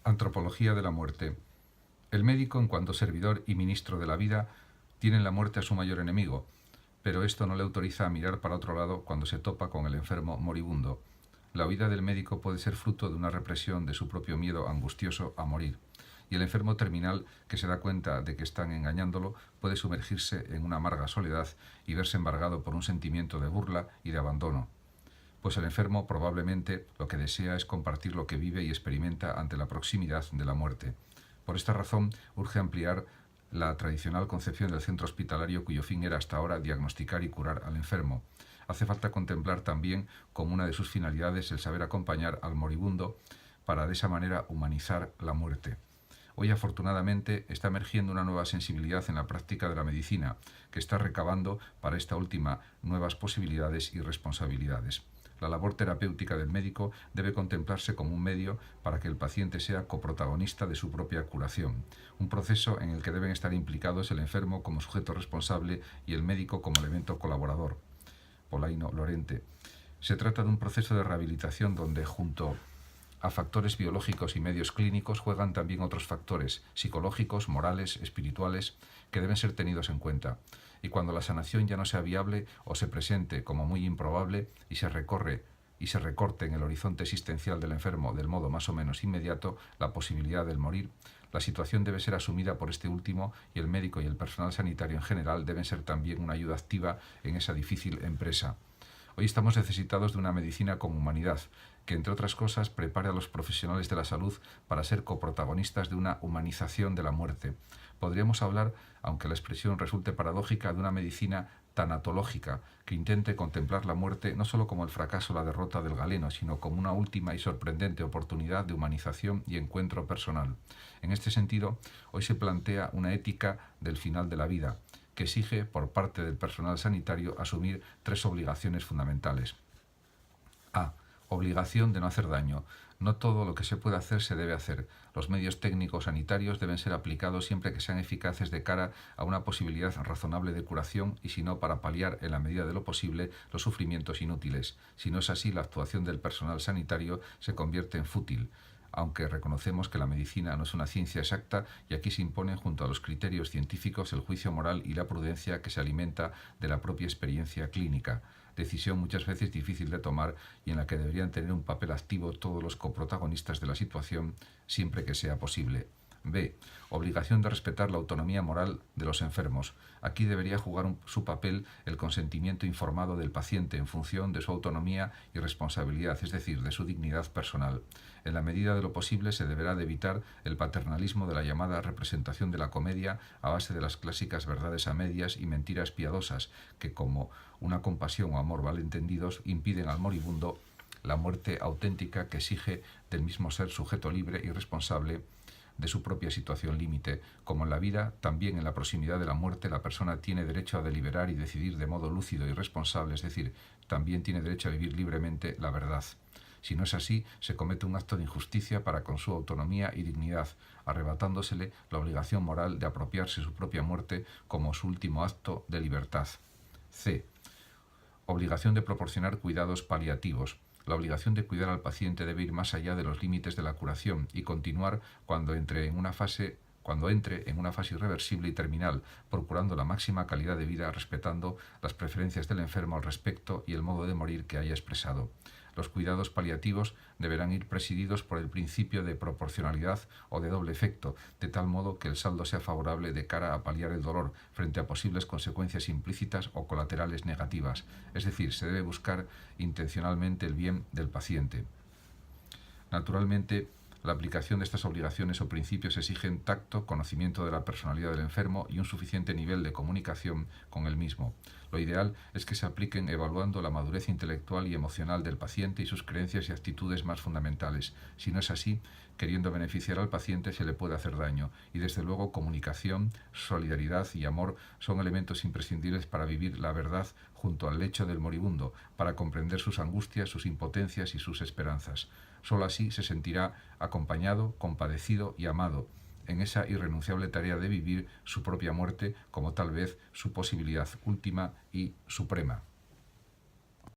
Antropología de la muerte. El médico, en cuanto servidor y ministro de la vida, tiene la muerte a su mayor enemigo, pero esto no le autoriza a mirar para otro lado cuando se topa con el enfermo moribundo. La huida del médico puede ser fruto de una represión de su propio miedo angustioso a morir, y el enfermo terminal, que se da cuenta de que están engañándolo, puede sumergirse en una amarga soledad y verse embargado por un sentimiento de burla y de abandono. Pues el enfermo probablemente lo que desea es compartir lo que vive y experimenta ante la proximidad de la muerte. Por esta razón, urge ampliar la tradicional concepción del centro hospitalario, cuyo fin era hasta ahora diagnosticar y curar al enfermo. Hace falta contemplar también como una de sus finalidades el saber acompañar al moribundo para de esa manera humanizar la muerte. Hoy, afortunadamente, está emergiendo una nueva sensibilidad en la práctica de la medicina, que está recabando para esta última nuevas posibilidades y responsabilidades. La labor terapéutica del médico debe contemplarse como un medio para que el paciente sea coprotagonista de su propia curación, un proceso en el que deben estar implicados el enfermo como sujeto responsable y el médico como elemento colaborador. Polaino Lorente. Se trata de un proceso de rehabilitación donde, junto a factores biológicos y medios clínicos, juegan también otros factores psicológicos, morales, espirituales, que deben ser tenidos en cuenta. Y cuando la sanación ya no sea viable o se presente como muy improbable y se recorte en el horizonte existencial del enfermo del modo más o menos inmediato la posibilidad del morir, la situación debe ser asumida por este último y el médico y el personal sanitario en general deben ser también una ayuda activa en esa difícil empresa. Hoy estamos necesitados de una medicina con humanidad, que entre otras cosas prepare a los profesionales de la salud para ser coprotagonistas de una humanización de la muerte. Podríamos hablar, aunque la expresión resulte paradójica, de una medicina tanatológica, que intente contemplar la muerte no solo como el fracaso o la derrota del galeno, sino como una última y sorprendente oportunidad de humanización y encuentro personal. En este sentido, hoy se plantea una ética del final de la vida, que exige por parte del personal sanitario asumir tres obligaciones fundamentales. A. Obligación de no hacer daño. No todo lo que se puede hacer se debe hacer. Los medios técnicos sanitarios deben ser aplicados siempre que sean eficaces de cara a una posibilidad razonable de curación y si no para paliar en la medida de lo posible los sufrimientos inútiles. Si no es así, la actuación del personal sanitario se convierte en fútil, aunque reconocemos que la medicina no es una ciencia exacta y aquí se imponen junto a los criterios científicos el juicio moral y la prudencia que se alimenta de la propia experiencia clínica, decisión muchas veces difícil de tomar y en la que deberían tener un papel activo todos los coprotagonistas de la situación siempre que sea posible. B. Obligación de respetar la autonomía moral de los enfermos. Aquí debería jugar su papel el consentimiento informado del paciente en función de su autonomía y responsabilidad, es decir, de su dignidad personal. En la medida de lo posible se deberá de evitar el paternalismo de la llamada representación de la comedia a base de las clásicas verdades a medias y mentiras piadosas que, como una compasión o amor malentendidos, impiden al moribundo la muerte auténtica que exige del mismo ser sujeto libre y responsable de su propia situación límite. Como en la vida, también en la proximidad de la muerte la persona tiene derecho a deliberar y decidir de modo lúcido y responsable, es decir, también tiene derecho a vivir libremente la verdad. Si no es así, se comete un acto de injusticia para con su autonomía y dignidad, arrebatándosele la obligación moral de apropiarse su propia muerte como su último acto de libertad. C. Obligación de proporcionar cuidados paliativos. La obligación de cuidar al paciente debe ir más allá de los límites de la curación y continuar cuando entre en una fase irreversible y terminal, procurando la máxima calidad de vida, respetando las preferencias del enfermo al respecto y el modo de morir que haya expresado. Los cuidados paliativos deberán ir presididos por el principio de proporcionalidad o de doble efecto, de tal modo que el saldo sea favorable de cara a paliar el dolor frente a posibles consecuencias implícitas o colaterales negativas. Es decir, se debe buscar intencionalmente el bien del paciente. Naturalmente, la aplicación de estas obligaciones o principios exigen tacto, conocimiento de la personalidad del enfermo y un suficiente nivel de comunicación con él mismo. Lo ideal es que se apliquen evaluando la madurez intelectual y emocional del paciente y sus creencias y actitudes más fundamentales. Si no es así, queriendo beneficiar al paciente se le puede hacer daño y desde luego comunicación, solidaridad y amor son elementos imprescindibles para vivir la verdad junto al lecho del moribundo, para comprender sus angustias, sus impotencias y sus esperanzas. Solo así se sentirá acompañado, compadecido y amado en esa irrenunciable tarea de vivir su propia muerte como tal vez su posibilidad última y suprema.